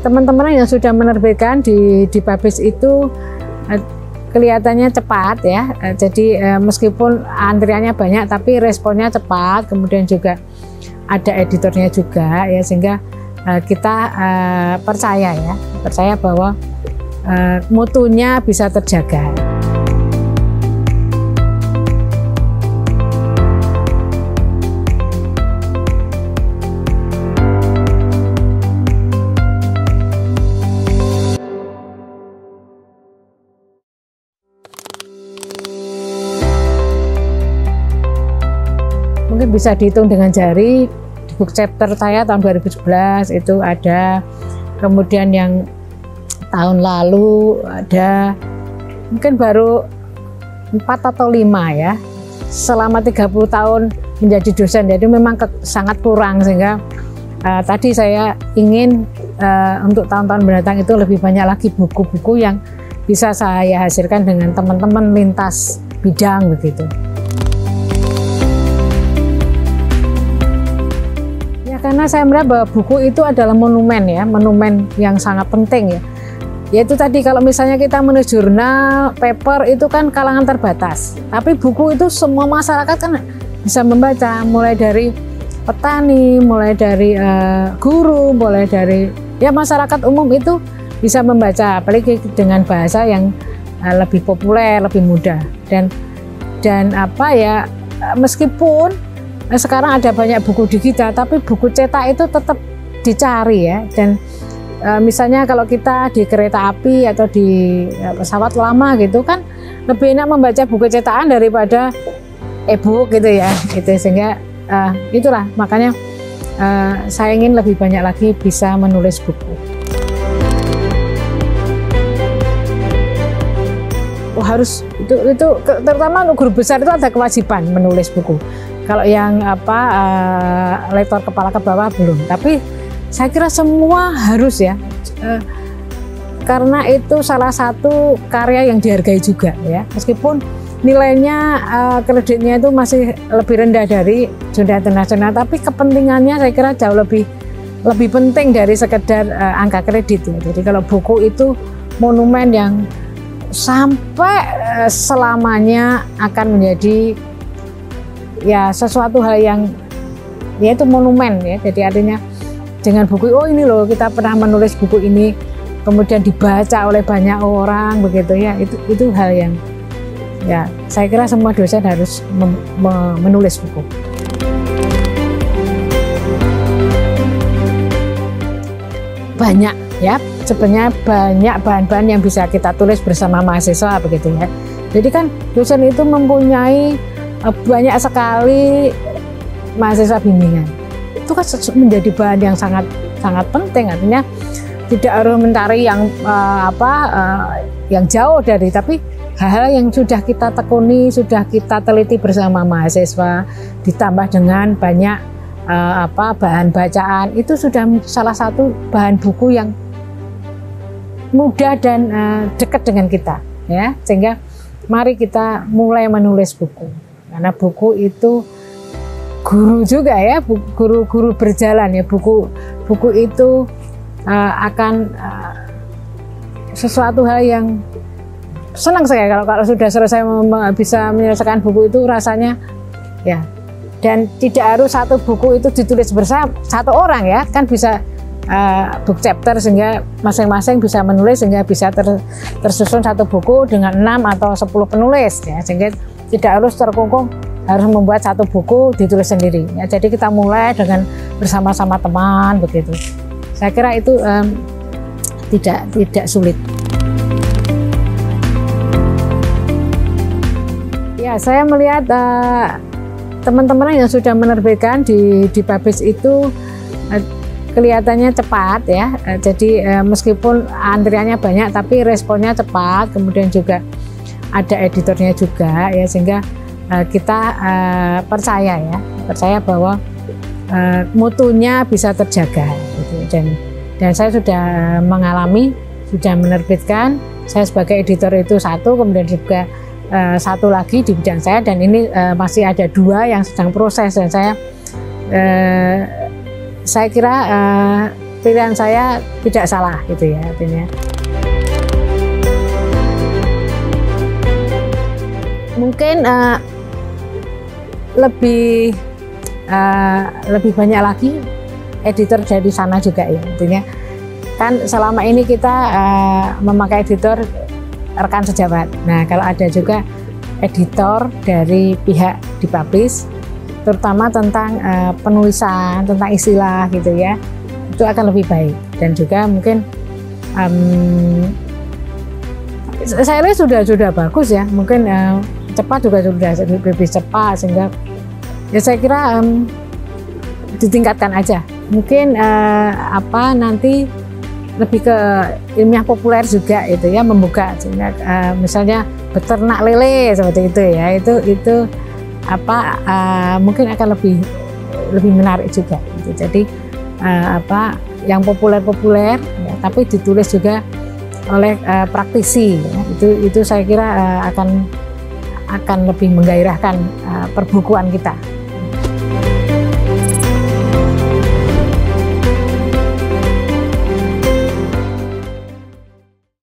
teman-teman yang sudah menerbitkan di Babis itu kelihatannya cepat ya. Jadi meskipun antriannya banyak tapi responnya cepat, kemudian juga ada editornya juga ya, sehingga kita percaya bahwa mutunya bisa terjaga. Mungkin bisa dihitung dengan jari. Di book chapter saya tahun 2011 itu ada, kemudian yang tahun lalu ada, mungkin baru 4 atau 5 ya, selama 30 tahun menjadi dosen. Jadi memang sangat kurang, sehingga tadi saya ingin untuk tahun-tahun mendatang itu lebih banyak lagi buku-buku yang bisa saya hasilkan dengan teman-teman lintas bidang begitu. Karena saya melihat bahwa buku itu adalah monumen ya, monumen yang sangat penting ya. Yaitu tadi, kalau misalnya kita menulis jurnal, paper itu kan kalangan terbatas. Tapi buku itu semua masyarakat kan bisa membaca, mulai dari petani, mulai dari guru, mulai dari ya masyarakat umum itu bisa membaca, apalagi dengan bahasa yang lebih populer, lebih mudah. Dan apa ya, meskipun sekarang ada banyak buku digital, tapi buku cetak itu tetap dicari ya. Dan misalnya kalau kita di kereta api atau di pesawat lama gitu kan, lebih enak membaca buku cetakan daripada e-book gitu ya. Itu sehingga itulah makanya saya ingin lebih banyak lagi bisa menulis buku. Harus itu terutama untuk guru besar itu ada kewajiban menulis buku. Kalau yang lektor kepala ke bawah belum, tapi saya kira semua harus ya, karena itu salah satu karya yang dihargai juga ya, meskipun nilainya kreditnya itu masih lebih rendah dari jurnal internasional, tapi kepentingannya saya kira jauh lebih penting dari sekedar angka kredit ya. Jadi kalau buku itu monumen yang sampai selamanya akan menjadi ya sesuatu hal yang ya itu monumen ya. Jadi artinya dengan buku, oh ini loh kita pernah menulis buku ini, kemudian dibaca oleh banyak orang begitu ya, itu hal yang ya saya kira semua dosen harus menulis buku. Banyak ya, sebenarnya banyak bahan-bahan yang bisa kita tulis bersama mahasiswa begitu ya. Jadi kan dosen itu mempunyai banyak sekali mahasiswa bimbingan. Itu kan menjadi bahan yang sangat penting, artinya tidak harus mencari yang yang jauh dari, tapi hal-hal yang sudah kita tekuni, sudah kita teliti bersama mahasiswa, ditambah dengan banyak bahan bacaan, itu sudah salah satu bahan buku yang mudah dan dekat dengan kita ya. Sehingga mari kita mulai menulis buku. Karena buku itu guru juga ya, guru berjalan ya. Buku itu akan sesuatu hal yang senang saya kalau sudah selesai bisa menyelesaikan buku itu, rasanya ya. Dan tidak harus satu buku itu ditulis bersama satu orang ya, kan bisa book chapter sehingga masing-masing bisa menulis, sehingga bisa tersusun satu buku dengan 6 atau 10 penulis ya, sehingga tidak harus terkungkung harus membuat satu buku ditulis sendiri ya. Jadi kita mulai dengan bersama-sama teman begitu. Saya kira itu tidak sulit. Ya, saya melihat teman-teman yang sudah menerbitkan di Babis itu kelihatannya cepat ya. Jadi meskipun antriannya banyak tapi responnya cepat, kemudian juga ada editornya juga ya, sehingga kita percaya bahwa mutunya bisa terjaga gitu. Dan saya sudah mengalami, sudah menerbitkan, saya sebagai editor itu satu, kemudian juga satu lagi di bidang saya, dan ini masih ada 2 yang sedang proses, dan saya kira pilihan saya tidak salah gitu ya artinya. Mungkin lebih banyak lagi editor dari sana juga ya, artinya kan selama ini kita memakai editor rekan sejawat. Nah, kalau ada juga editor dari pihak dipublish, terutama tentang penulisan, tentang istilah gitu ya, itu akan lebih baik. Dan juga mungkin saya lihat sudah bagus ya, mungkin cepat juga sudah lebih cepat, sehingga ya saya kira ditingkatkan aja. Mungkin nanti lebih ke ilmiah populer juga itu ya, membuka sehingga misalnya beternak lele seperti itu ya, itu mungkin akan lebih menarik juga gitu. Jadi yang populer ya, tapi ditulis juga oleh praktisi ya, itu saya kira akan lebih menggairahkan perbukuan kita.